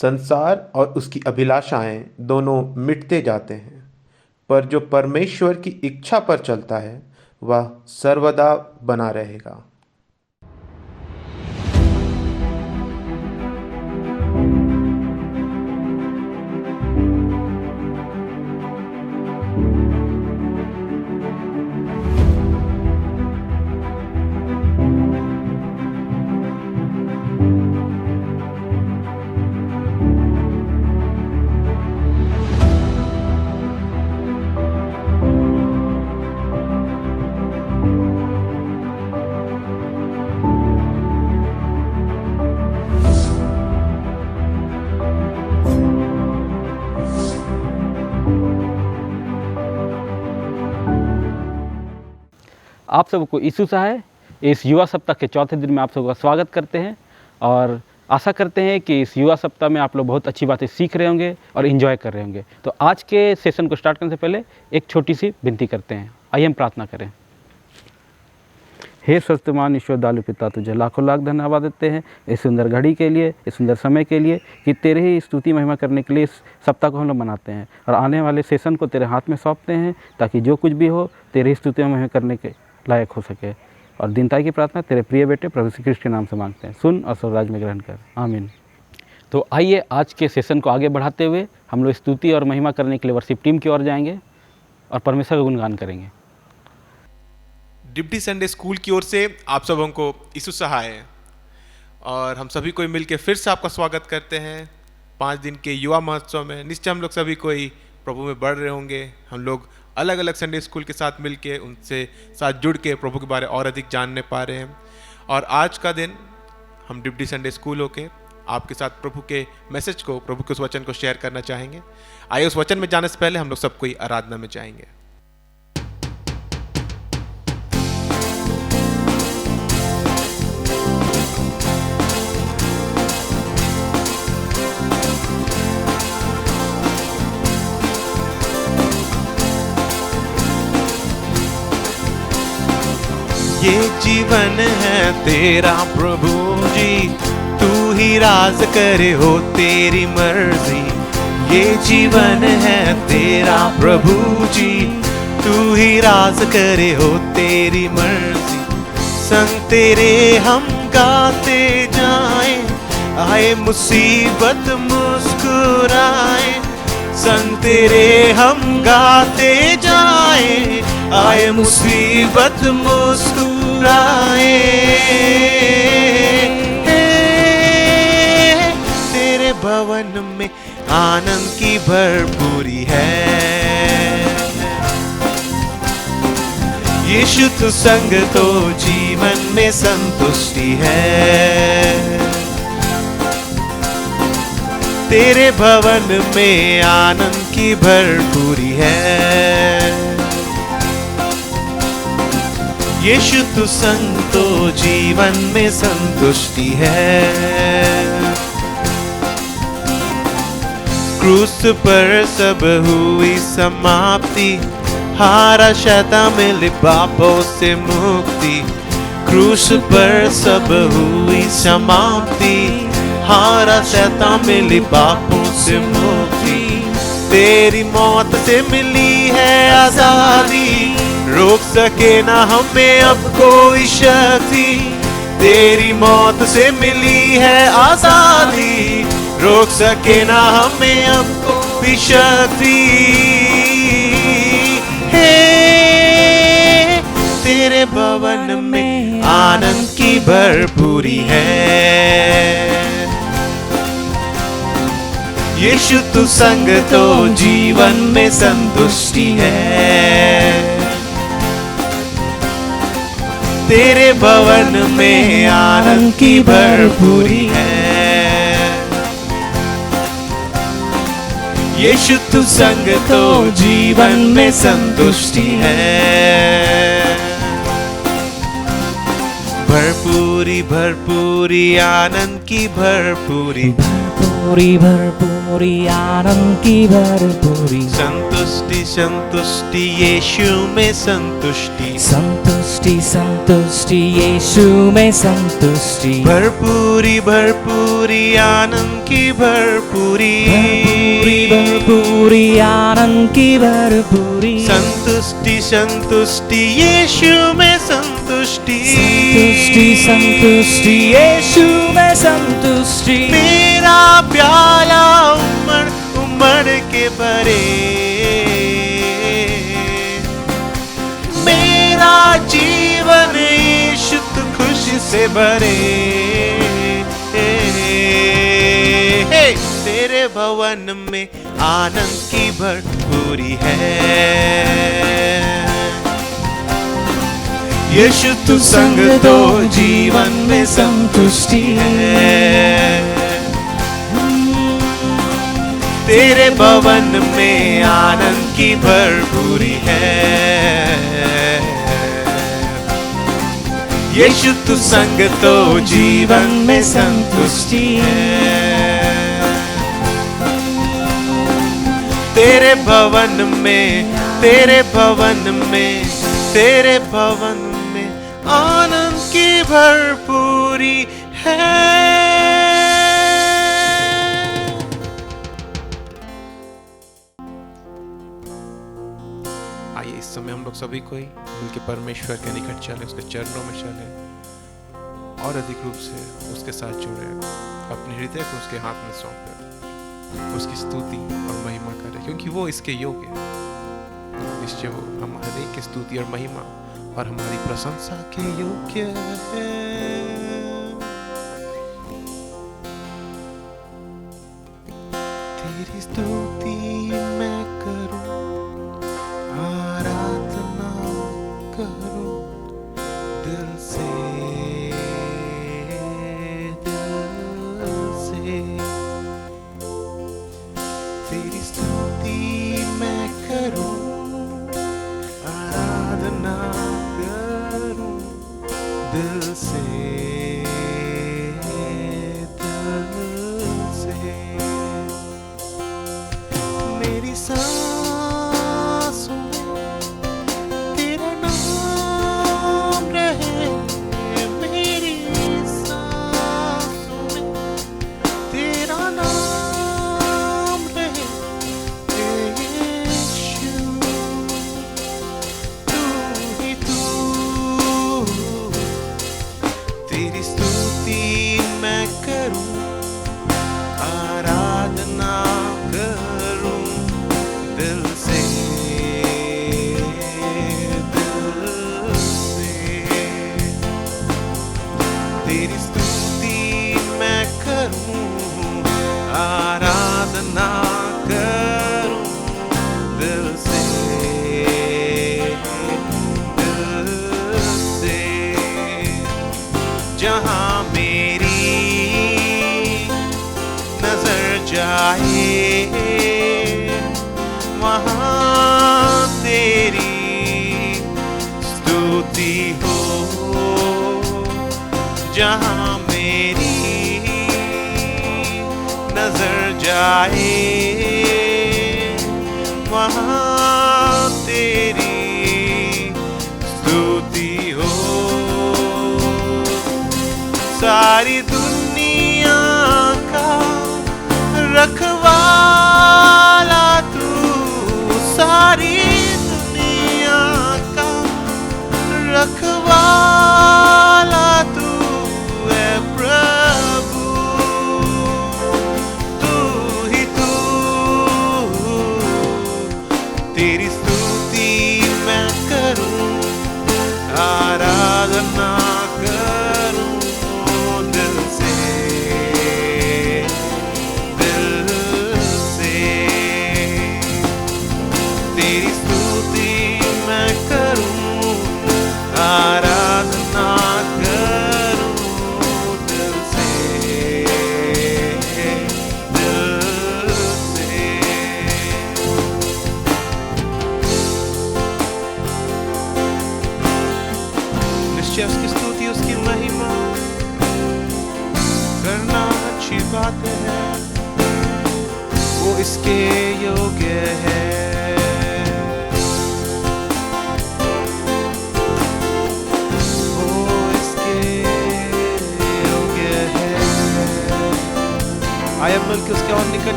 संसार और उसकी अभिलाषाएं दोनों मिटते जाते हैं, पर जो परमेश्वर की इच्छा पर चलता है वह सर्वदा बना रहेगा। आप सबको यीशु सहाय इस युवा सप्ताह के चौथे दिन में आप सबका स्वागत करते हैं और आशा करते हैं कि इस युवा सप्ताह में आप लोग बहुत अच्छी बातें सीख रहे होंगे और इन्जॉय कर रहे होंगे। तो आज के सेशन को स्टार्ट करने से पहले एक छोटी सी विनती करते हैं। आइए हम प्रार्थना करें। हे स्वर्गवान ईश्वर दयालु पिता, तुझे लाखों लाख धन्यवाद देते हैं इस सुंदर घड़ी के लिए, इस सुंदर समय के लिए कि तेरे ही स्तुति महिमा करने के लिए इस सप्ताह को हम लोग मनाते हैं और आने वाले सेशन को तेरे हाथ में सौंपते हैं ताकि जो कुछ भी हो तेरे ही स्तुति महिमा करने के लायक हो सके। और दीनता की प्रार्थना तेरे प्रिय बेटे प्रभु श्री कृष्ण के नाम से मांगते हैं, सुन और स्वराज में ग्रहण कर, आमीन। तो आइए आज के सेशन को आगे बढ़ाते हुए हम लोग स्तुति और महिमा करने के लिए वर्शिप टीम की ओर जाएंगे और परमेश्वर का गुणगान करेंगे। डिप्टी संडे स्कूल की ओर से आप सबों को यीशु सहाय और हम सभी कोई मिलकर फिर से आपका स्वागत करते हैं 5 दिन के युवा महोत्सव में। निश्चय हम लोग सभी कोई प्रभु में बढ़ रहे होंगे। हम लोग अलग अलग संडे स्कूल के साथ मिलके उनसे साथ जुड़ के प्रभु के बारे और अधिक जानने पा रहे हैं। और आज का दिन हम डिप्टी संडे स्कूल होके आपके साथ प्रभु के मैसेज को, प्रभु के उस वचन को शेयर करना चाहेंगे। आइए उस वचन में जाने से पहले हम लोग सब कोई आराधना में जाएंगे। ये जीवन है तेरा प्रभु जी, तू ही राज करे हो तेरी मर्जी। ये जीवन है तेरा प्रभु जी, तू ही राज करे हो तेरी मर्जी। संग तेरे हम गाते जाएं, आए मुसीबत मुस्कुराए। संग तेरे हम गाते जाएं, आए मुसीबत मुस्कुराए। तेरे भवन में आनंद की भरपूरी है। यीशु तू संग तो जीवन में संतुष्टि है। तेरे भवन में आनंद की भरपूरी है। यीशु तू संग तो जीवन में संतुष्टि है। क्रूस पर सब हुई समाप्ति, हारा शैतान मिले पापों से मुक्ति। क्रूस पर सब हुई समाप्ति, हारा शैतान मिली पापों से मुक्ति। तेरी मौत से मिली है आजादी, रोक सके ना हमें अब कोई शक्ति। तेरी मौत से मिली है आजादी, रोक सके ना हमें अब कोई शक्ति। हे तेरे भवन में आनंद की भरपूरी है। यीशु तू संग तो जीवन में संतुष्टि है। तेरे भवन में आनंद की भरपूरी है। यीशु तू संग तो जीवन में संतुष्टि है। भरपूरी भरपूरी आनंद की भरपूरी, भरपूरी भरपूरी आनंद की भरपूरी संतुष्टि संतुष्टि यीशु में संतुष्टि संतुष्टि संतुष्टि यीशु में संतुष्टि भरपूरी भरपूरी आनंद की भरपूरी भरपूरी भरपूरी आनंद की भरपूरी संतुष्टि संतुष्टि यीशु में संतुष्टि संतुष्टि संतुष्टि यीशु में संतुष्टि मेरा प्याला उमड़ उमड़ के भरे मेरा जीवन यीशु तू खुशी से भरे तेरे भवन में आनंद की भरपूरी है यीशु तू संग दो जीवन में संतुष्टि है तेरे भवन में आनंद की भरपूरी है यीशु तू संग तो जीवन में संतुष्टि है तेरे भवन में तेरे भवन में तेरे भवन में आनंद की भरपूरी है आइए इस समय हम लोग सभी कोई मिलकर परमेश्वर के निकट चले उसके चरणों में चले और अधिक रूप से उसके साथ जुड़े अपने हृदय को उसके हाथ में सौंपे उसकी स्तुति और महिमा करे क्योंकि वो इसके योग्य है निश्चय वो हम हर एक की स्तुति और महिमा और हमारी प्रशंसा के योग्य है तेरी स्तुति मैं करूं आराधना करूं दिल से तेरी स्तुति मैं करूं आराधना करूं दिल से मेरी सांसों में तेरा नाम रहे मेरी सांसों में तेरा नाम रहे यीशु तू ही तू तेरी स्तुति मैं करूं आराधना करूं दिल से तेरी स्तुति मैं करूं आराधना करूं दिल से जहां मेरी नजर जाए वहां तेरी स्तुति हो जहां मेरी नजर जाए वहां तेरी स्तुति हो सारी दुनिया का रखवाला तू सारी दुनिया का रखवाला तू है प्रभु तू ही तू तेरी स्तुति मैं करूं आराधना करूं दिल से तेरी स्तुति मैं करूं आराधना करूं दिल से निश्चय उसकी स्तुति उसकी महिमा करना अच्छी बात है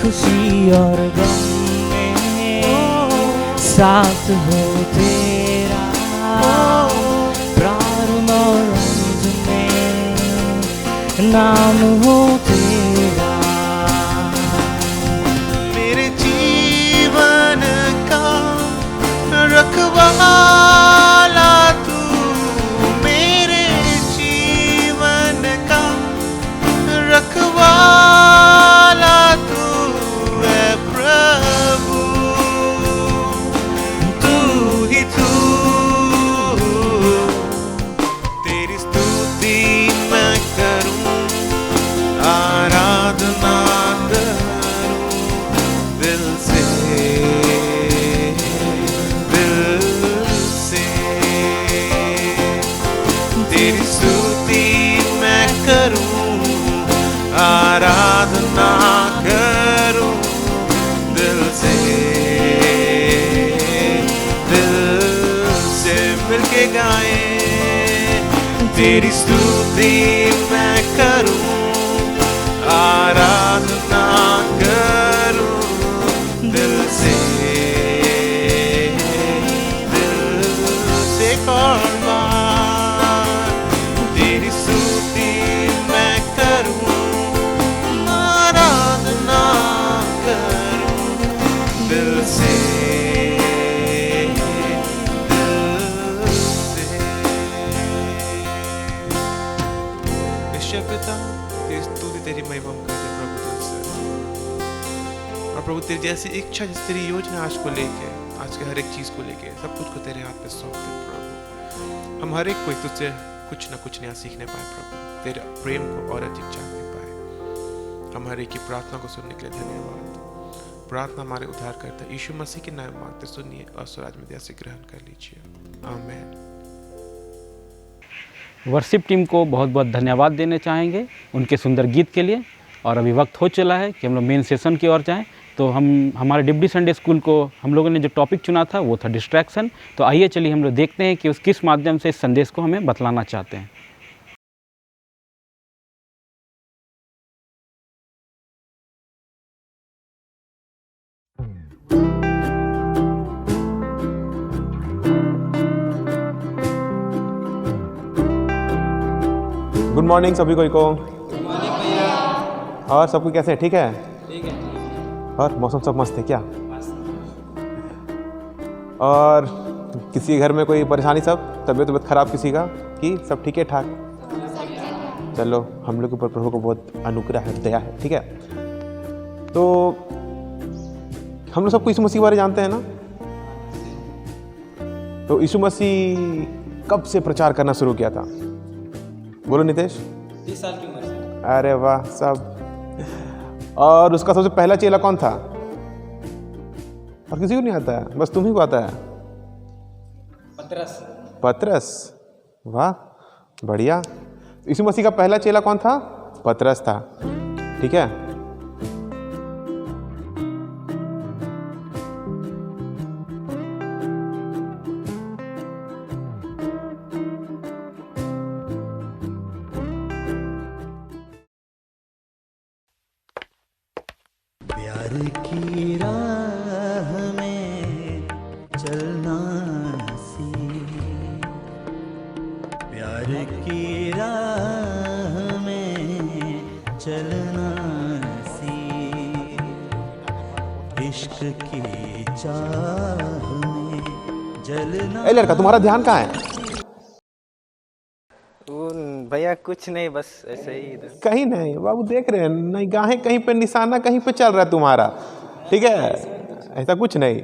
खुशी और गम में साथ हो तेरा, प्रारंभ और अंत में नाम हो तेरा। मेरे जीवन का रखवाला तू, मेरे जीवन का रखवाला तू है प्रभु, तू ही तू। तेरी स्तुति मैं करूं, आराधना करूं दिल से, दिल से। तेरी स्तुति मैं करूं, आराधना करूं दिल से, दिल से। मिलके गाएं। तेरी स्तुति मैं करूं, आराधना करूं दिल से, दिल से। एक और बार तेरी स्तुति मैं करूं, आराधना करूं दिल से, दिल से। ईश्वर पिता, तेरी स्तुति तेरी महिमा हम करते हैं प्रभु दिल से। और प्रभु तेरी जैसी इच्छा, जैसी तेरी योजना आज को लेके, आज के हर एक चीज को लेके, सब कुछ को तेरे हाथ में सौंपते हैं प्रभु। हम हर एक कोई तुझसे कुछ ना कुछ नया सीखने पाए प्रभु, तेरे प्रेम को और अधिक जानने पाए। हम हर एक की प्रार्थना को सुनने के लिए धन्यवाद। प्रार्थना हमारे उद्धार करता यीशु मसीह के नाम मांगते सुनिए और स्वराज में से ग्रहण कर लीजिए। आमीन। वर्शिप टीम को बहुत बहुत धन्यवाद देने चाहेंगे उनके सुंदर गीत के लिए। और अभी वक्त हो चला है कि हम लोग मेन सेशन की ओर जाएं। तो हमारे डिप्टी संडे स्कूल को हम लोगों ने जो टॉपिक चुना था वो था डिस्ट्रैक्शन। तो आइए चलिए हम लोग देखते हैं कि उस किस माध्यम से इस संदेश को हमें बतलाना चाहते हैं। गुड मॉर्निंग सभी को। और सब कुछ कैसे है? ठीक है। और मौसम सब मस्त है क्या? और किसी घर में कोई परेशानी, सब तबीयत खराब किसी का कि सब ठीक है ठाक? चलो, हम लोग के ऊपर प्रभु को बहुत अनुग्रह है, दया है। ठीक है, तो हम लोग सबको यीशु मसीह के बारे जानते हैं ना। तो यीशु मसीह कब से प्रचार करना शुरू किया था? बोलो नितेश। 30 साल की उम्र से। अरे वाह, सब। और उसका सबसे पहला चेला कौन था? और किसी को नहीं आता है, बस तुम्ही को आता है। पतरस। वाह, बढ़िया। यीशु मसीह का पहला चेला कौन था? पतरस था। ठीक है। प्यार की राह में चलना सीख, प्यार की राह में चलना सीख, इश्क की चाह में जलना। ए लड़का, तुम्हारा ध्यान कहाँ है? भैया कुछ नहीं, बस ऐसे ही इधर। कहीं नहीं बाबू, देख रहे हैं निगाहें कहीं पे, निशाना कहीं पे चल रहा है तुम्हारा। ठीक है, ऐसा कुछ नहीं।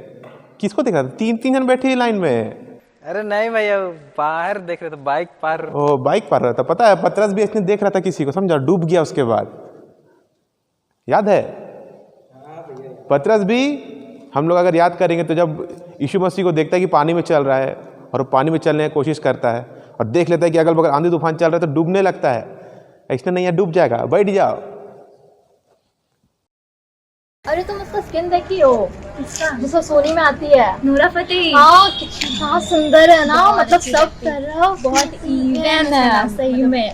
किसको देख रहा था? तीन जन बैठे लाइन में। अरे नहीं भैया, बाहर देख रहे थे, बाइक पार। ओ, बाइक पार रहा था। पता है, पतरस भी इसने देख रहा था किसी को, समझा, डूब गया उसके बाद। याद है? पतरस भी, हम लोग अगर याद करेंगे तो जब यीशु मसीह को देखता है कि पानी में चल रहा है और पानी में चलने की कोशिश करता है और देख लेता है कि अगल बगल आंधी तूफान चल रहा है तो डूबने लगता है। इसने नहीं है, डूब जाएगा, बैठ जाओ। अरे तुम उसका स्किन देखी हो, जिसको सोनी में आती है, नूरा फतेही। हाँ कितना सुंदर है ना, मतलब सब तरह बहुत इवन है सही में।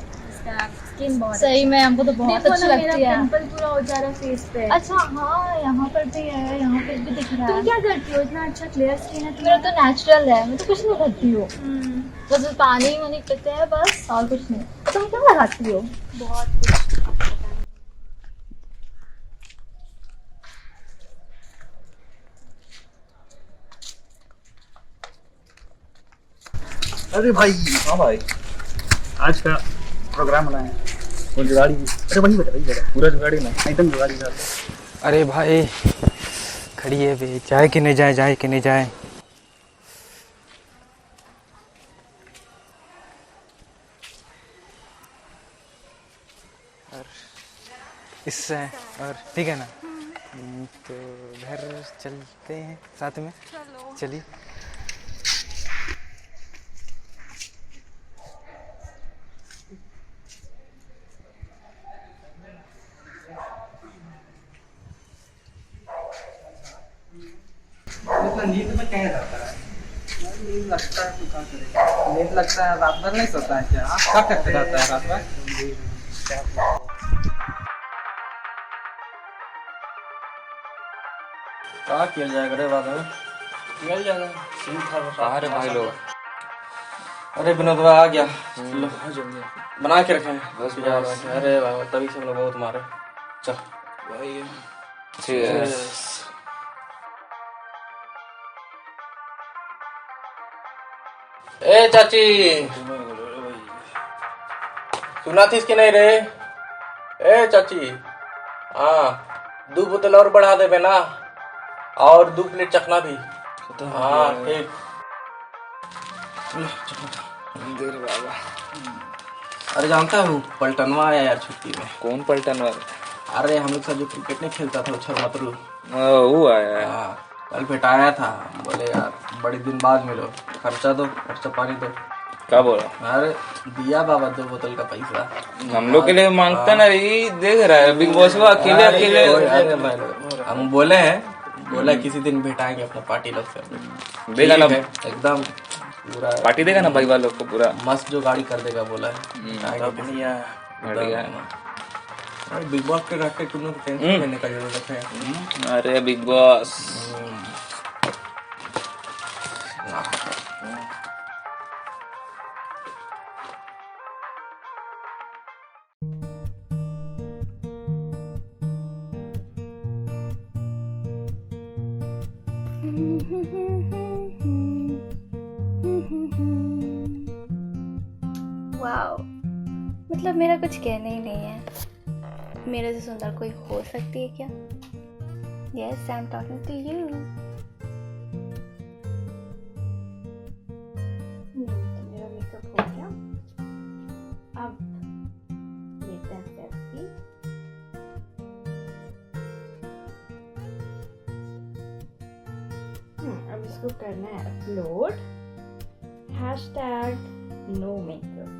स्किन बहुत सही में, हमको तो बहुत अच्छी लगती है। पिंपल पूरा हो जा रहा है फेस पे। अच्छा हाँ, यहाँ पर भी है, यहाँ पर भी दिख रहा तुम है। क्या करती हो? इतना अच्छा क्लियर स्किन है मेरा तो नेचुरल है, मैं तो कुछ नहीं करती हूँ, हम्म, बस पानी वानी पीते हैं बस, और कुछ नहीं। तुम क्या लगाती हो? बहुत कुछ। अरे भाई, हाँ भाई, आज का प्रोग्राम बनाए हैं। वो जुगाड़ी, अरे वही बेटा पूरा जुगाड़ी ना, एकदम जुगाड़ी था। अरे भाई खड़ी है भी, जाए कि नहीं जाए, जाए कि नहीं जाए। और इससे और ठीक है ना, तो घर चलते हैं साथ में। चलिए। इतना नींद में क्या रहता है? नींद लगता है तो क्या करेगा? नींद लगता है, रात भर नहीं सोता है क्या? क्या करते रहता है रात भर? क्या किया जाएगा रे बाबा? किया जाएगा। कहाँ रे भाई लोग? अरे विनोद भाई आ गया। लो बना के रखे हैं। बस अरे बाबा तभी से हम लोग बहुत मारे। चल भाई। ए चाची सुना थी इसके नहीं रे? ए चाची, हाँ 2 बोतल और बढ़ा दे ना, और 2 प्लेट चखना भी। हाँ ठीक। देर बाबा। अरे जानता हूँ पलटनवा आया यार छुट्टी में। कौन पलटनवा? अरे हम लोग साथ जो क्रिकेट नहीं खेलता था उछल मतरू, वो आया है। हाँ कल भेटाया था। बोले यार बड़े दिन बाद मिलो, खर्चा दो, खर्चा पानी दो। क्या बोला? अरे दिया बाबा 2 बोतल का पैसा। हम लोग के लिए मांगता ना, ये देख रहा है बिग बॉस को अकेले अकेले। हम बोले हैं, बोला किसी दिन भेटाएंगे अपना पार्टी लोग से। देगा ना एकदम पूरा पार्टी, देगा ना भाई वालों को पूरा मस्त जो गाड़ी कर देगा बोला है। बढ़िया। अरे बिग बॉस के रहते तुम लोग टेंशन लेने का जरूरत है। अरे बिग बॉस वाओ, मतलब मेरा कुछ कहना ही नहीं है। मेरे से सुंदर कोई हो सकती है क्या? Yes, I am talking to you. मेरा मेकअप हो गया, अब लेते हैं सेल्फी। अब इसको करना है अपलोड, #no makeup।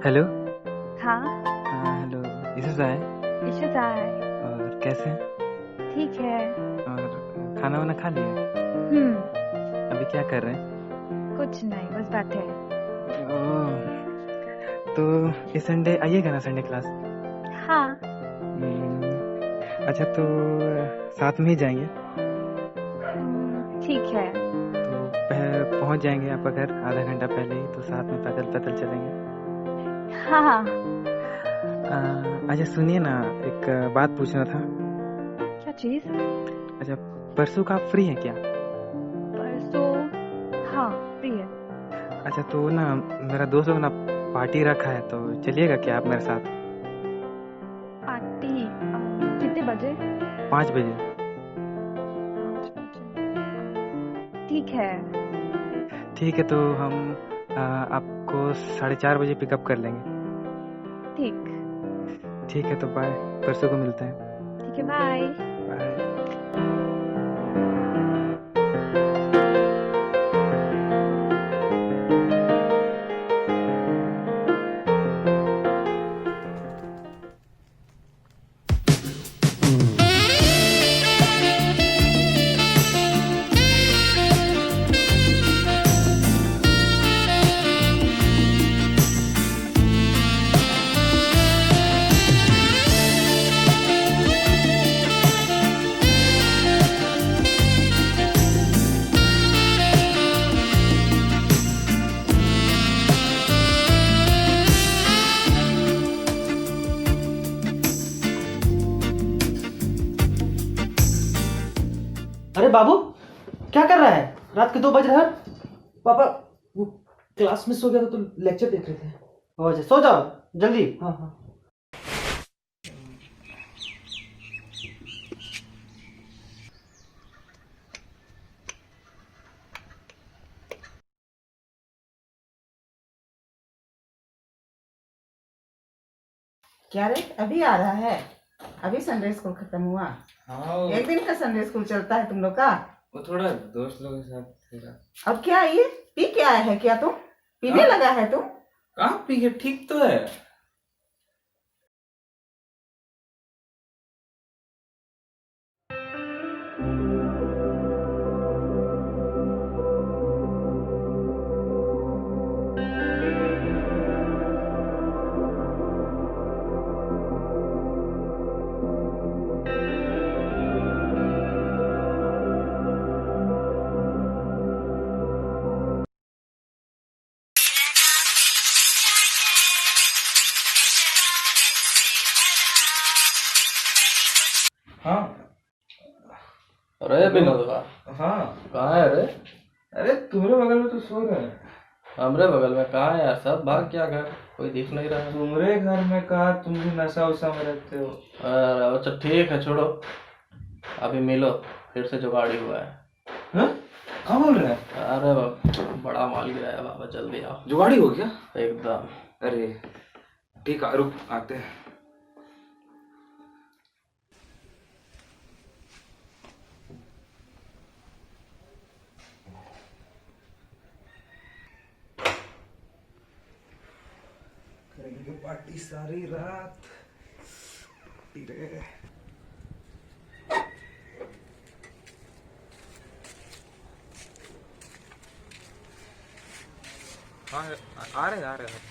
हेलो। हाँ हेलो, इशू है? इशू है। और कैसे हैं? ठीक है। और खाना वाना खा लिया? अभी क्या कर रहे हैं? कुछ नहीं, बस बैठे हैं। ओह, तो इस संडे आइएगा ना, संडे क्लास? हाँ। अच्छा, तो साथ में ही जाएंगे? ठीक है। तो पहुंच जाएंगे आपका घर आधा घंटा पहले ही, तो साथ में पैदल पैदल चलेंगे। हाँ। अच्छा सुनिए ना, एक बात पूछना था। क्या चीज? अच्छा, परसों का आप फ्री हैं क्या? परसों? हाँ फ्री है। अच्छा, तो ना मेरा दोस्त लोग ना पार्टी रखा है, तो चलिएगा क्या आप मेरे साथ? पार्टी? कितने बजे? 5 बजे। ठीक है। ठीक है, तो हम आपको 4:30 बजे पिकअप कर लेंगे। ठीक है, तो बाय, परसों को मिलते हैं। ठीक है, बाय। बाय। अरे बाबू, क्या कर रहा है? रात के 2 बज रहे हैं। पापा वो क्लास में सो गया था तो लेक्चर देख रहे थे। अच्छा, सो जाओ जल्दी। हाँ हाँ। क्या रे, अभी आ रहा है? अभी संडे स्कूल खत्म हुआ? हाँ, एक दिन का संडे स्कूल चलता है तुम लोग का? वो थोड़ा दोस्त लोगों के साथ था। अब क्या ये पी के आया है क्या तुम? पीने लगा है तुम? कहाँ पी के, ठीक तो है। हाँ। अरे विनोद, हाँ कहाँ है रे? अरे तुम्हारे बगल में तो सो रहे हैं। हमरे बगल में कहाँ है यार? सब भाग क्या घर, कोई दिख नहीं रहा। तुम्हारे घर में कहा, तुम भी नशा उशा में रहते हो। अरे अच्छा ठीक है, छोड़ो। अभी मिलो, फिर से जुगाड़ी हुआ है। कहाँ बोल रहे हैं? अरे बड़ा माल गिराया बाबा, जल्दी आओ। जुगाड़ी हो गया एकदम। अरे ठीक है, रुक आते हैं। करेंगे पार्टी सारी रात। पार्टी रे। हाँ आ रहे हैं।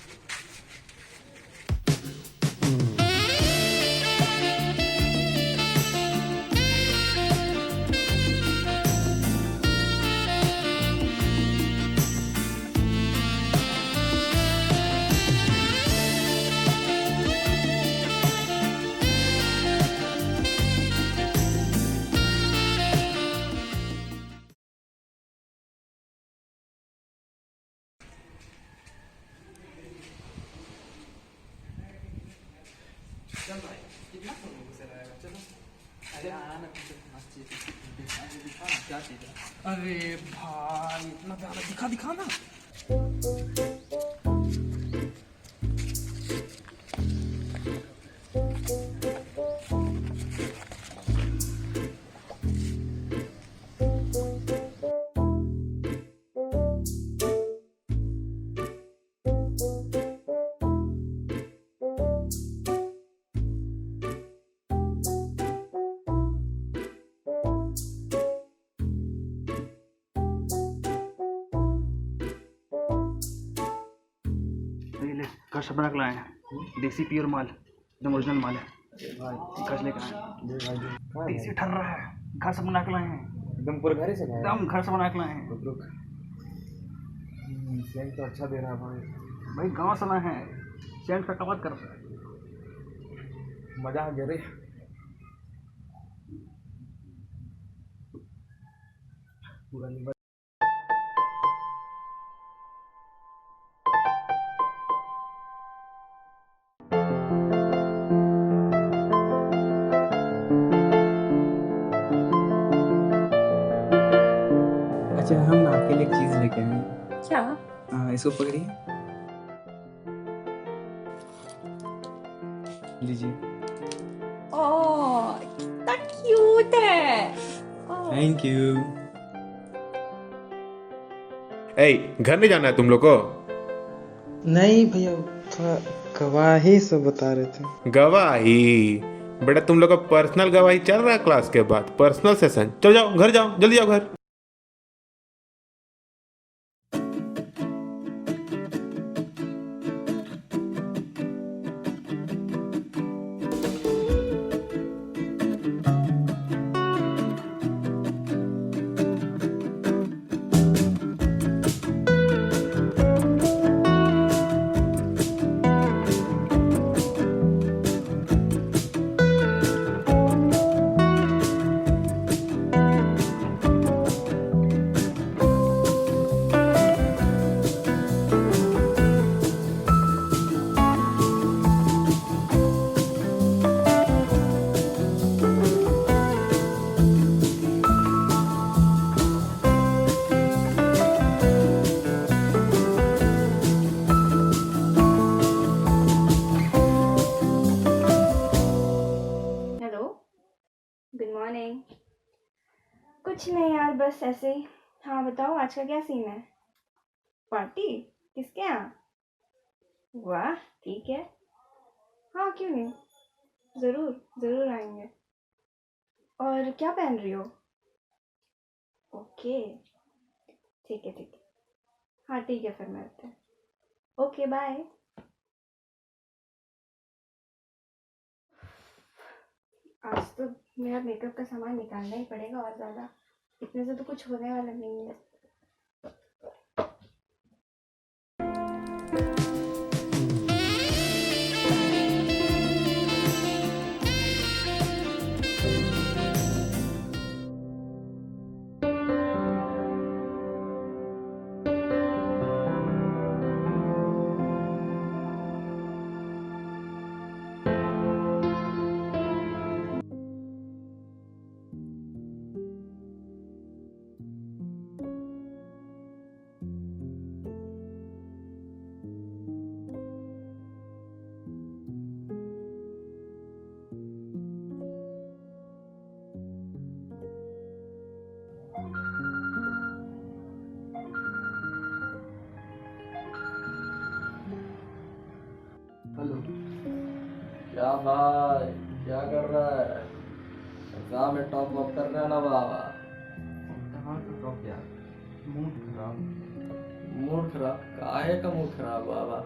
चल भाई, कितना फोन घुसे रहेगा? चलो अरे आना मस्त चीज दिखा ना, क्या चीज है? अरे भाई इतना प्यारा दिखा ना। घर से बना के लाए हैं, देसी प्योर माल, एकदम ओरिजिनल माल है। घर से लेकर आए, देसी ठर रहा है, घर से बना के लाए हैं, एकदम पूरे घर से एकदम घर से बना के लाए हैं। सेंट तो अच्छा दे रहा है भाई, गाँव से लाए हैं, सेंट का बात कर रहा है। मजा आ गया रे। अच्छा, हम ना आपके लिए एक चीज लेके आए हैं। क्या? इसको पकड़िए, लीजिए। ओह, कितना क्यूट है। Thank you. घर नहीं जाना है तुम लोग को? नहीं भैया, थोड़ा गवाही से बता रहे थे। गवाही? बेटा तुम लोग का पर्सनल गवाही चल रहा है क्लास के बाद, पर्सनल सेशन। चलो जाओ घर, जाओ जल्दी जाओ घर। Good morning. कुछ नहीं यार, बस ऐसे ही। हाँ बताओ, आज का क्या सीन है? पार्टी किसके यहाँ? वाह ठीक है, हाँ क्यों नहीं, ज़रूर ज़रूर आएंगे। और क्या पहन रही हो? ओके ठीक है ठीक है, हाँ ठीक है फिर मिलते हैं। Okay bye. आज तो मेरा मेकअप का सामान निकालना ही पड़ेगा और ज़्यादा, इतने से तो कुछ होने वाला नहीं है। हेलो। क्या भाई, क्या कर रहा है? एग्जाम में टॉप वॉप कर रहा है ना बाबा? कहाँ का टॉप यार, मूड खराब। मूड खराब? काहे का मूड खराब बाबा?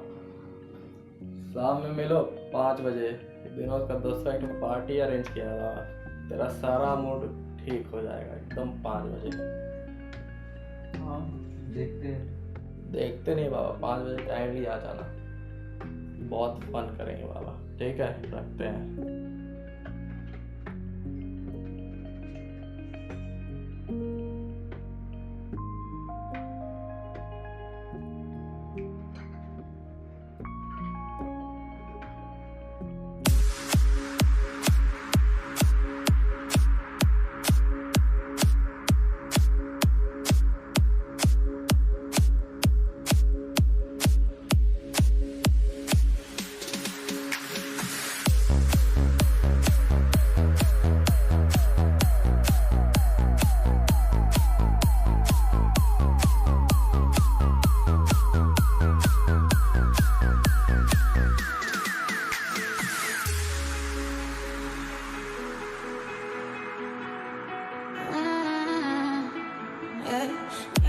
शाम में मिलो 5 बजे, विनोद का दोस्तों एक पार्टी अरेंज किया है बाबा, तेरा सारा मूड ठीक हो जाएगा एकदम 5 बजे। हाँ देखते हैं। देखते नहीं बाबा, 5 बजे टाइमली आ जाना, बहुत फन करेंगे बाबा। ठीक है, रखते हैं।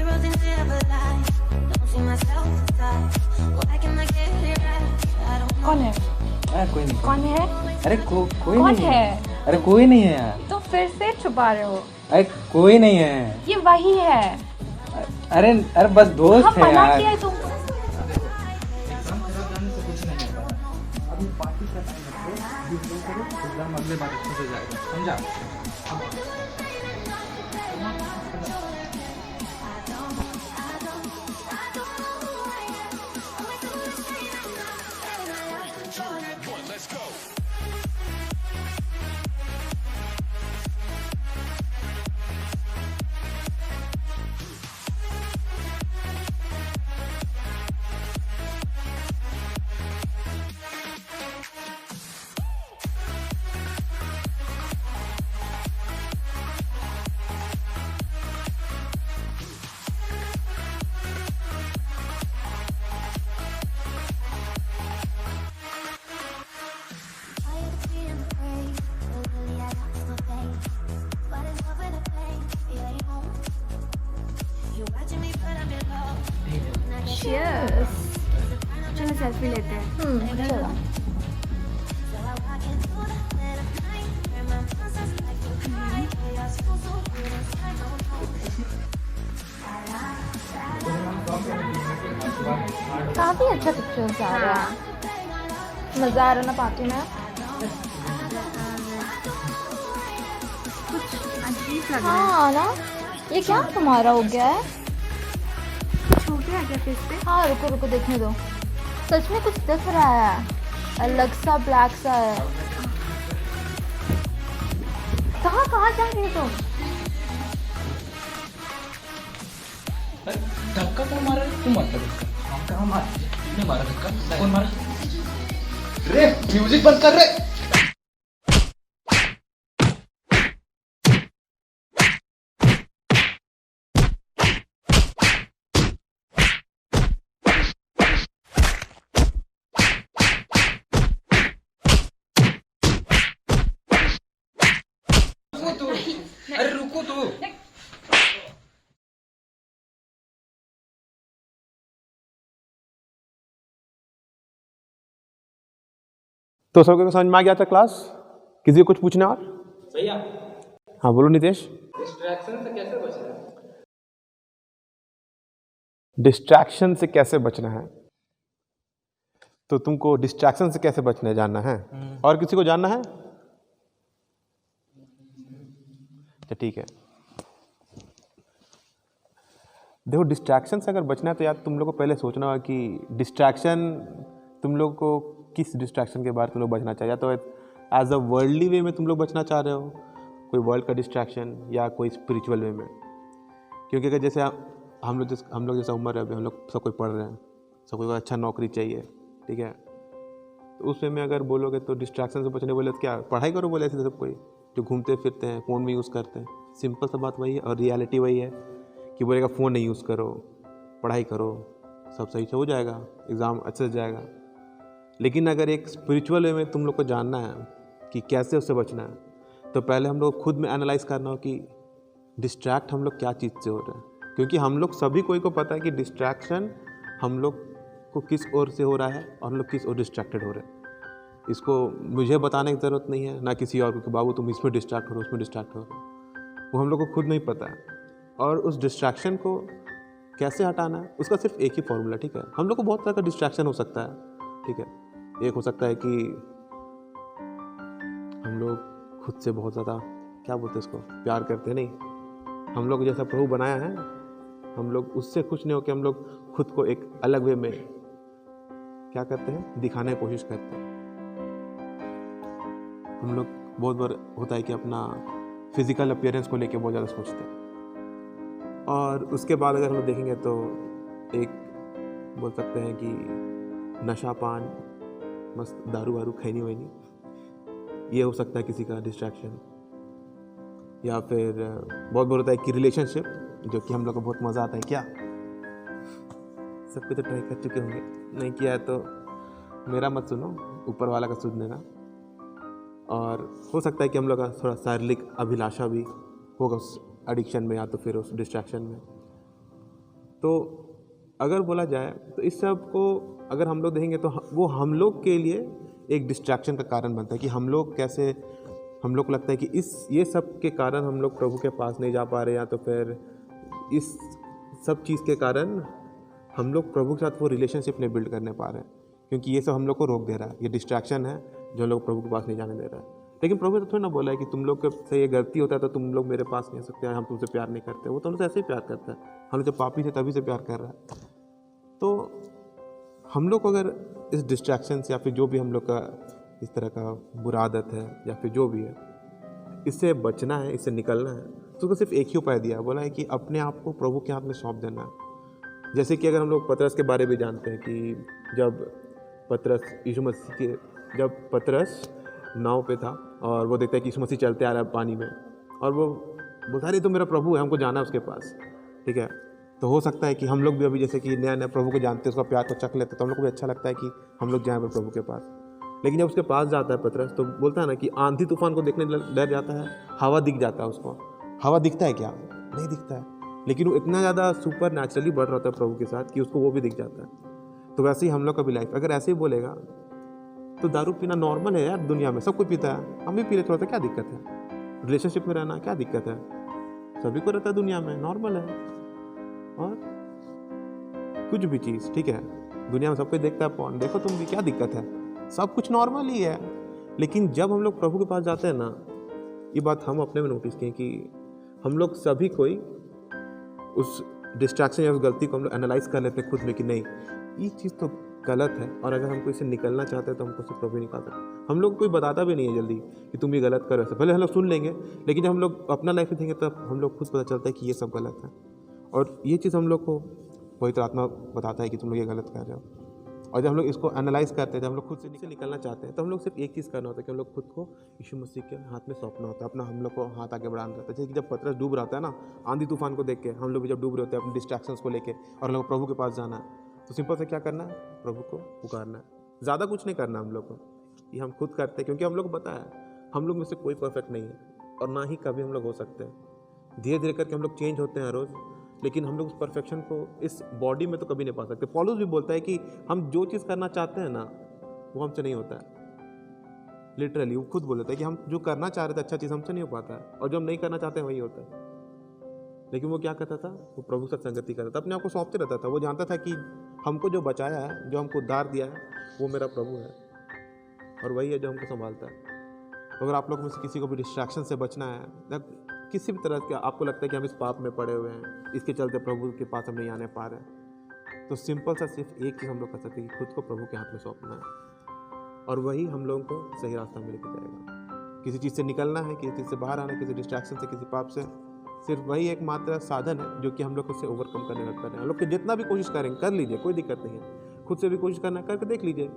Everything's ever lies. Don't see myself inside. Why can I get it right? कौन है? कोई नहीं। कौन है? अरे कोई कौन नहीं है? अरे कोई नहीं है यार। तो फिर से छुपा रहे हो? अरे कोई नहीं है। ये वही है। अरे बस दोस्त हाँ, है मना यार। किया है तुमको। एग्जाम खराब जाने से कुछ नहीं होता। अभी पार्टी का टाइम है, एग्जाम अगले बार अच्छे से जाएगा, समझा? Cheers. चलो सेल्फी लेते हैं। चलो। काफी अच्छा पिक्चर्स आ रहा है। मजा आ रहा ना पार्टी में? कुछ अजीब लग रहा है। हाँ ना, ये क्या तुम्हारा हो गया है? कुछ हो गया क्या फेस पे? हाँ रुको रुको देखने दो। सच में कुछ दिख रहा है, अलग सा ब्लैक सा है। कहाँ कहाँ जा रही हो तुम? धक्का कौन मारा? तुम मारता धक्का? हम कहाँ मारा? तुमने मारा धक्का? कौन मारा? रे म्यूजिक बंद कर रे। अरे रुको तो। तो सबको समझ में आ गया था क्लास? किसी को कुछ पूछना और? भैया हाँ बोलो नितेश। डिस्ट्रैक्शन से कैसे बचना है? डिस्ट्रैक्शन से कैसे बचना है? तो तुमको डिस्ट्रैक्शन से कैसे बचना है जानना है? और किसी को जानना है? तो ठीक है, देखो डिस्ट्रैक्शन से अगर बचना है तो यार तुम लोग को पहले सोचना होगा कि डिस्ट्रैक्शन, तुम लोग को किस डिस्ट्रैक्शन के बारे तुम लोग बचना चाहिए। या तो एज अ वर्ल्डली वे में तुम लोग बचना चाह रहे हो, कोई वर्ल्ड का डिस्ट्रैक्शन, या कोई स्पिरिचुअल वे में। क्योंकि अगर जैसे हम लोग जैसा उम्र है अभी, हम लोग सब कोई पढ़ रहे हैं, सबको कोई अच्छा नौकरी चाहिए, ठीक है, तो उस वे में अगर बोलोगे तो डिस्ट्रैक्शन से बचने बोले तो क्या पढ़ाई करो बोले ऐसे सब कोई जो घूमते फिरते हैं, फ़ोन में यूज़ करते हैं। सिंपल सा बात वही है, और रियलिटी वही है कि बोलेगा फ़ोन नहीं यूज़ करो, पढ़ाई करो, सब सही से हो जाएगा, एग्ज़ाम अच्छे से जाएगा। लेकिन अगर एक स्पिरिचुअल वे में तुम लोग को जानना है कि कैसे उससे बचना है, तो पहले हम लोग खुद में एनालाइज करना हो कि डिस्ट्रैक्ट हम लोग क्या चीज़ से हो रहे हैं। क्योंकि हम लोग सभी कोई को पता है कि डिस्ट्रैक्शन हम लोग को किस ओर से हो रहा है और हम लोग किस ओर डिस्ट्रैक्टेड हो रहे हैं। इसको मुझे बताने की ज़रूरत नहीं है, ना किसी और को कि बाबू तुम इसमें डिस्ट्रैक्ट हो रहे हो, उसमें डिस्ट्रैक्ट हो रहे हो। वो हम लोग को खुद नहीं पता है। और उस डिस्ट्रैक्शन को कैसे हटाना है उसका सिर्फ एक ही फॉर्मूला, ठीक है। हम लोग को बहुत तरह का डिस्ट्रैक्शन हो सकता है, ठीक है। एक हो सकता है कि हम लोग खुद से बहुत ज़्यादा क्या बोलते हैं इसको, प्यार करते हैं। नहीं, हम लोग जैसा प्रभु बनाया है, हम लोग उससे खुश नहीं होकर हम लोग खुद को एक अलग वे में क्या करते हैं, दिखाने की कोशिश करते हैं। हम लोग बहुत बार होता है कि अपना फिजिकल अपीयरेंस को लेके बहुत ज़्यादा सोचते हैं। और उसके बाद अगर हम लोग देखेंगे तो एक बोल सकते हैं कि नशा पान, मस्त दारू वारू खैनी वैनी, ये हो सकता है किसी का डिस्ट्रैक्शन। या फिर बहुत बार होता है कि रिलेशनशिप, जो कि हम लोग को बहुत मज़ा आता है। क्या सब कुछ तो ट्राई कर चुके होंगे, नहीं किया है तो मेरा मत सुनो, ऊपर वाला का सुन लेना। और हो सकता है कि हम लोग का थोड़ा शारीरिक अभिलाषा भी होगा उस एडिक्शन में या तो फिर उस डिस्ट्रैक्शन में। तो अगर बोला जाए तो इस सब को अगर हम लोग देखेंगे तो वो हम लोग के लिए एक डिस्ट्रैक्शन का कारण बनता है कि हम लोग कैसे, हम लोग को लगता है कि ये सब के कारण हम लोग प्रभु के पास नहीं जा पा रहे, या तो फिर इस सब चीज़ के कारण हम लोग प्रभु के साथ वो रिलेशनशिप नहीं बिल्ड करने पा रहे हैं, क्योंकि ये सब हम लोग को रोक दे रहा है। ये डिस्ट्रैक्शन है जो लोग प्रभु के पास नहीं जाने दे रहा है। लेकिन प्रभु ने तो थोड़ी ना बोला है कि तुम लोग से ये गलती होता है तो तुम लोग मेरे पास नहीं आ सकते, हम तुमसे प्यार नहीं करते। वो तो हमसे ऐसे ही प्यार करता है, हम जब पापी थे तभी से प्यार कर रहा है। तो हम लोग को अगर इस डिस्ट्रैक्शन से या फिर जो भी हम लोग का इस तरह का बुरा आदत है या फिर जो भी है, इससे बचना है, इससे निकलना है, तो उसको सिर्फ एक ही उपाय दिया, बोला है कि अपने आप को प्रभु के हाथ में सौंप देना है। जैसे कि अगर हम लोग पतरस के बारे में जानते हैं कि जब पतरस यीशु मसीह के, जब पतरस नाव पे था और वो देखता है कि यीशु मसीह चलते आ रहा है पानी में, और वो बोलता है, अरे तो मेरा प्रभु है, हमको जाना है उसके पास, ठीक है। तो हो सकता है कि हम लोग भी अभी जैसे कि नया नया प्रभु को जानते हैं, उसका प्यार को चख लेते, तो हम लोग को भी अच्छा लगता है कि हम लोग जाएँ प्रभु के पास। लेकिन जब उसके पास जाता है पतरस, तो बोलता है ना कि आंधी तूफान को देखने डर जाता है, हवा दिख जाता है उसको। हवा दिखता है क्या? नहीं दिखता है, लेकिन वो इतना ज़्यादा सुपर नेचुरली बढ़ रहा होता है प्रभु के साथ कि उसको वो भी दिख जाता है। तो वैसे ही हम लोग का भी लाइफ अगर ऐसे ही बोलेगा तो दारू पीना नॉर्मल है यार, दुनिया में सब कोई पीता है, हम भी पी लेते, क्या दिक्कत है? रिलेशनशिप में रहना क्या दिक्कत है? सभी को रहता है दुनिया में, नॉर्मल है। और कुछ भी चीज़, ठीक है, दुनिया में सब कोई देखता है पॉर्न, देखो तुम भी, क्या दिक्कत है? सब कुछ नॉर्मल ही है। लेकिन जब हम लोग प्रभु के पास जाते हैं ना, ये बात हम अपने में नोटिस किए कि हम लोग सभी कोई उस डिस्ट्रैक्शन या उस गलती को हम लोग एनालाइज कर लेते हैं खुद में कि नहीं, ये चीज़ तो गलत है, और अगर हमको इससे निकलना चाहते हैं तो हमको सिर्फ प्रभु ही निकाल सकते। हम लोग कोई बताता भी नहीं है जल्दी कि तुम ये गलत करो, ऐसे भले हम लोग सुन लेंगे, लेकिन जब हम लोग अपना लाइफ में देखेंगे तब हम लोग खुद पता चलता है कि ये सब गलत है। और ये चीज़ हम लोग को पवित्र आत्मा बताता है कि तुम लोग ये गलत कर रहे हो। और जब हम लोग इसको एनालाइज करते हैं, जब हम लोग खुद से निकलना चाहते हैं, तो हम लोग सिर्फ एक चीज़ करना होता है कि हम लोग खुद को यीशु मसीह के हाथ में सौंपना होता है, अपना हम लोग को हाथ आगे बढ़ाना रहता है। जैसे कि जब पतरस डूब रहा था ना, आंधी तूफान को देख के हम लोग भी जब डूब रहे होते हैं अपने डिस्ट्रैक्शंस को लेके, और हम लोग प्रभु के पास जाना है, तो सिंपल से क्या करना है? प्रभु को पुकारना है। ज़्यादा कुछ नहीं करना हम लोग को, ये हम खुद करते हैं, क्योंकि हम लोग को पता है हम लोग में से कोई परफेक्ट नहीं है, और ना ही कभी हम लोग हो सकते हैं। धीरे धीरे करके हम लोग चेंज होते हैं रोज़, लेकिन हम लोग उस परफेक्शन को इस बॉडी में तो कभी नहीं पा सकते। पौलुस भी बोलता है कि हम जो चीज़ करना चाहते हैं ना, वो हमसे नहीं होता है। लिटरली वो खुद बोलता है कि हम जो करना चाह रहे थे अच्छा चीज़, हमसे नहीं हो पाता है, और जो हम नहीं करना चाहते हैं वही होता है। लेकिन वो क्या करता था? वो प्रभु से संगति करता था, अपने आप को सौंपते रहता था। वो जानता था कि हमको जो बचाया है, जो हमको उद्धार दिया है, वो मेरा प्रभु है, और वही है जो हमको संभालता है। तो अगर आप लोग में से किसी को भी डिस्ट्रैक्शन से बचना है, किसी भी तरह के आपको लगता है कि हम इस पाप में पड़े हुए हैं, इसके चलते प्रभु के पास हम नहीं आने पा रहे हैं, तो सिंपल सा सिर्फ एक चीज़ हम लोग कर सकते हैं कि खुद को प्रभु के हाथ में सौंपना है, और वही हम लोगों को सही रास्ता में लेके जाएगा। किसी चीज़ से निकलना है, किसी चीज़ से बाहर आना है, किसी डिस्ट्रैक्शन से, किसी पाप से, सिर्फ वही एक मात्र साधन है जो कि हम लोग उससे ओवरकम करने लगते हैं। हम लोग जितना भी कोशिश करेंगे, कर लीजिए, कोई दिक्कत नहीं है। खुद से भी कोशिश करना, करके देख लीजिए,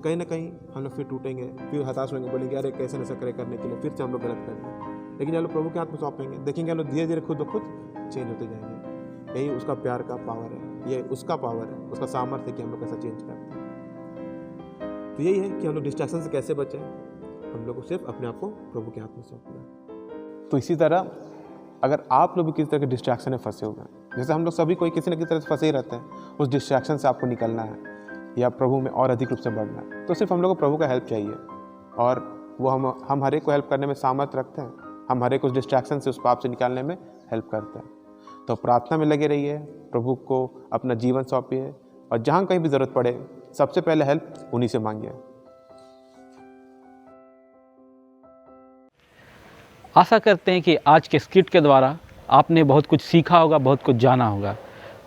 कहीं ना कहीं हम लोग फिर टूटेंगे, फिर हताश होंगे, बोलेंगे अरे कैसे न करे करने के लिए, फिर से हम लोग गलत करेंगे। लेकिन जब लोग प्रभु के हाथ में सौंपेंगे, देखेंगे हम लोग धीरे धीरे खुद ब खुद चेंज होते जाएंगे। यही उसका प्यार का पावर है, ये उसका पावर है, उसका सामर्थ्य है कि हम लोग कैसा चेंज करते हैं। तो यही है कि हम लोग डिस्ट्रैक्शन से कैसे बचें, हम लोग को सिर्फ अपने आप को प्रभु के हाथ में सौंपना है। तो इसी तरह अगर आप लोग भी किसी तरह के डिस्ट्रैक्शन में फंसे हुए हैं, जैसे हम लोग सभी कोई किसी न किसी तरह से फंसे ही रहते हैं, उस डिस्ट्रैक्शन से आपको निकलना है या प्रभु में और अधिक रूप से बढ़ना है, तो सिर्फ हम लोग को प्रभु का हेल्प चाहिए, और वो हम हर एक को हेल्प करने में सामर्थ्य रखते हैं। हम हर एक उस डिस्ट्रैक्शन से, उस पाप से निकालने में हेल्प करते हैं। तो प्रार्थना में लगे रहिए, प्रभु को अपना जीवन सौंपिए, और जहाँ कहीं भी ज़रूरत पड़े सबसे पहले हेल्प उन्हीं से मांगिए। आशा करते हैं कि आज के स्किट के द्वारा आपने बहुत कुछ सीखा होगा, बहुत कुछ जाना होगा,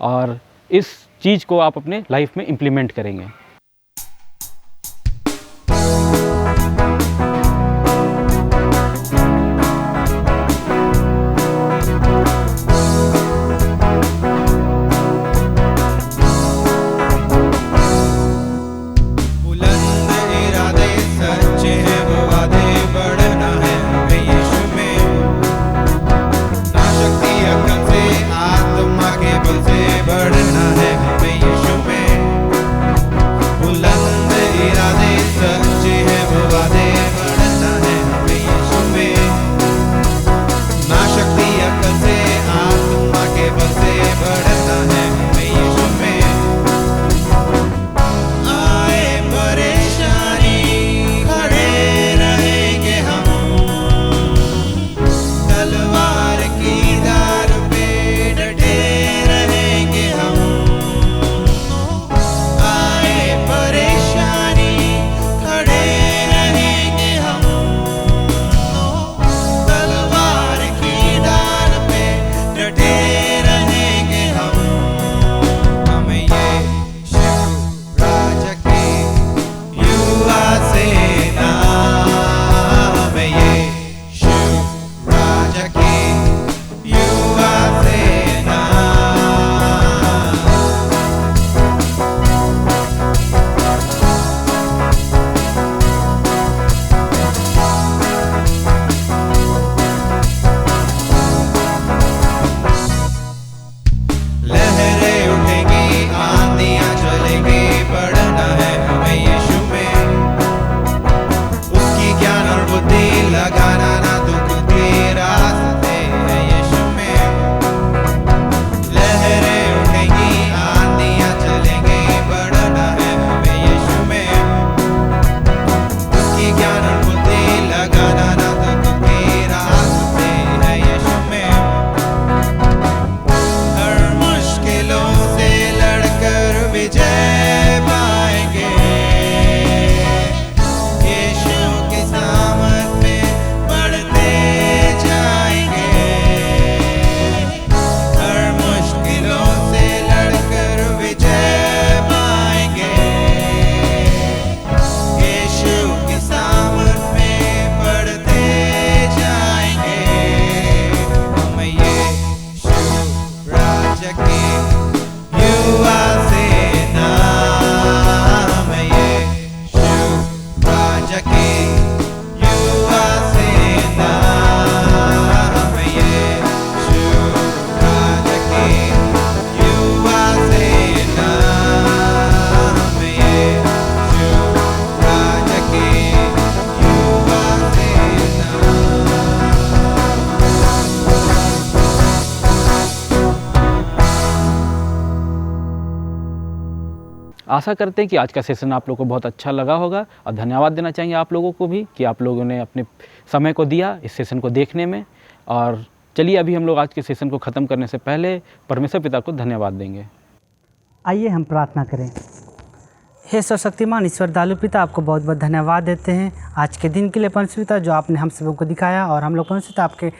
और इस चीज़ को आप अपने लाइफ में इम्प्लीमेंट करेंगे। बढ़ना है हमें यीशु में। के युवा सेना में यीशु राजा के युवा सेना में यीशु राजा के युवा सेना में यीशु राजा के युवा सेना। आशा करते हैं कि आज का सेशन आप लोगों को बहुत अच्छा लगा होगा और धन्यवाद देना चाहेंगे आप लोगों को भी कि आप लोगों ने अपने समय को दिया इस सेशन को देखने में। और चलिए अभी हम लोग आज के सेशन को ख़त्म करने से पहले परमेश्वर पिता को धन्यवाद देंगे। आइए हम प्रार्थना करें। हे सर्वशक्तिमान ईश्वर दयालु पिता, आपको बहुत बहुत धन्यवाद देते हैं आज के दिन के लिए परमेश्वर पिता, जो आपने हम सबों को दिखाया। और हम लोग परमेश्वर पिता आपके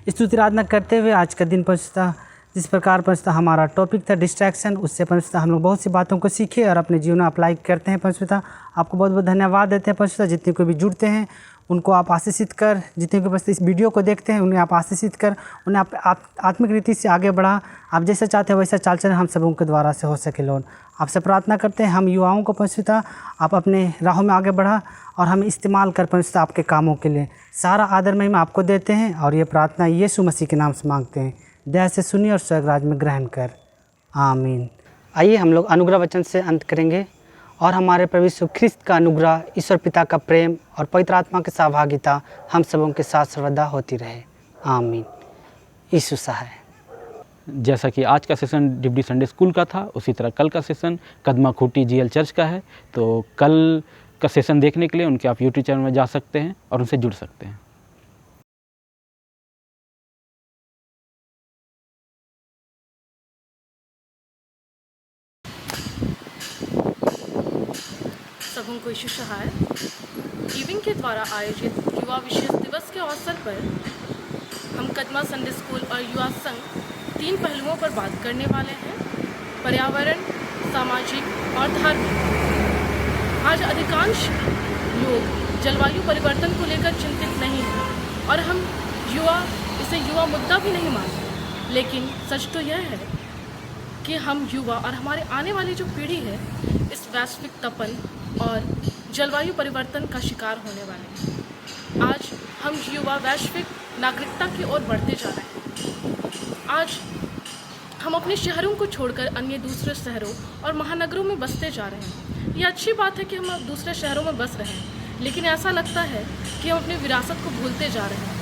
स्तुति आराधना करते हुए आज का दिन परमेश्वर पिता जिस प्रकार परमेश्वर हमारा टॉपिक था डिस्ट्रैक्शन, उससे परमेश्वर हम लोग बहुत सी बातों को सीखे और अपने जीवन में अप्लाई करते हैं परमेश्वर पिता। आपको बहुत बहुत धन्यवाद देते हैं परमेश्वर। जितने को भी जुड़ते हैं उनको आप आशीषित कर, जितने को बस इस वीडियो को देखते हैं उन्हें आप आशीषित कर, उन्हें आप आत्मिक रीति से आगे बढ़ा। आप जैसा चाहते हैं वैसा चाल चलन हम सबों के द्वारा से हो सके। लॉर्ड आपसे प्रार्थना करते हैं हम युवाओं को परमेश्वर आप अपने राहों में आगे बढ़ा और हम इस्तेमाल कर परमेश्वर आपके कामों के लिए। सारा आदर महिमा आपको देते हैं और ये प्रार्थना यीशु मसीह के नाम से मांगते हैं। दया से सुनिए और स्वर्गराज में ग्रहण कर, आमीन। आइए हम लोग अनुग्रह वचन से अंत करेंगे। और हमारे प्रभु यीशु ख्रिस्त का अनुग्रह, ईश्वर पिता का प्रेम और पवित्र आत्मा की सहभागिता हम सबों के साथ सर्वदा होती रहे, आमीन। यीशु सहाय। जैसा कि आज का सेशन डिब्डी संडे स्कूल का था, उसी तरह कल का session Kadma Khunti GL church का है। तो कल का सेशन देखने के लिए उनके आप यूट्यूब चैनल में जा सकते हैं और उनसे जुड़ सकते हैं। सबों को यीशु सहाय गिविंग के द्वारा आयोजित युवा विशेष दिवस के अवसर पर हम कदमा संडे स्कूल और युवा संघ 3 पहलुओं पर बात करने वाले हैं: पर्यावरण, सामाजिक और धार्मिक। आज अधिकांश लोग जलवायु परिवर्तन को लेकर चिंतित नहीं हैं और हम इसे युवा मुद्दा भी नहीं मानते। लेकिन सच तो यह है कि हम युवा और हमारे आने वाली जो पीढ़ी है इस वैश्विक तपन और जलवायु परिवर्तन का शिकार होने वाले हैं। आज हम युवा वैश्विक नागरिकता की ओर बढ़ते जा रहे हैं। आज हम अपने शहरों को छोड़कर अन्य दूसरे शहरों और महानगरों में बसते जा रहे हैं। ये अच्छी बात है कि हम अब दूसरे शहरों में बस रहे हैं, लेकिन ऐसा लगता है कि हम अपनी विरासत को भूलते जा रहे हैं।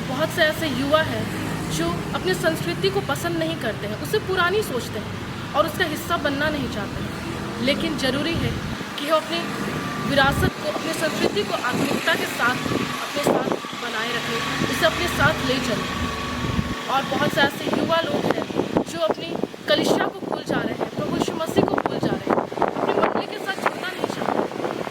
बहुत से ऐसे युवा हैं जो अपनी संस्कृति को पसंद नहीं करते हैं, उसे पुरानी सोचते हैं और उसका हिस्सा बनना नहीं चाहते हैं। लेकिन ज़रूरी है कि हम अपनी विरासत को, अपनी संस्कृति को आधुनिकता के साथ अपने साथ बनाए रखें, उसे अपने साथ ले चलें। और बहुत से ऐसे युवा लोग हैं जो अपनी कलीसिया को भूल जा रहे हैं, प्रभु यीशु मसीह को भूल जा रहे हैं, अपनी मंडली के साथ जुड़ना नहीं चाहते।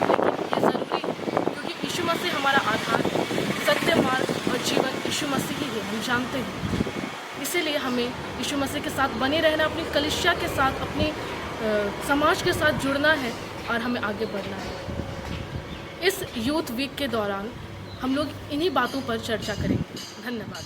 लेकिन ये ज़रूरी है क्योंकि यीशु मसीह हमारा आधार है, सत्य मार्ग और जीवन यीशु मसीह ही है, हम जानते हैं। इसीलिए हमें यीशु मसीह के साथ बने रहना, अपनी कलीसिया के साथ, अपनी समाज के साथ जुड़ना है और हमें आगे बढ़ना है। इस यूथ वीक के दौरान हम लोग इन्हीं बातों पर चर्चा करेंगे। धन्यवाद।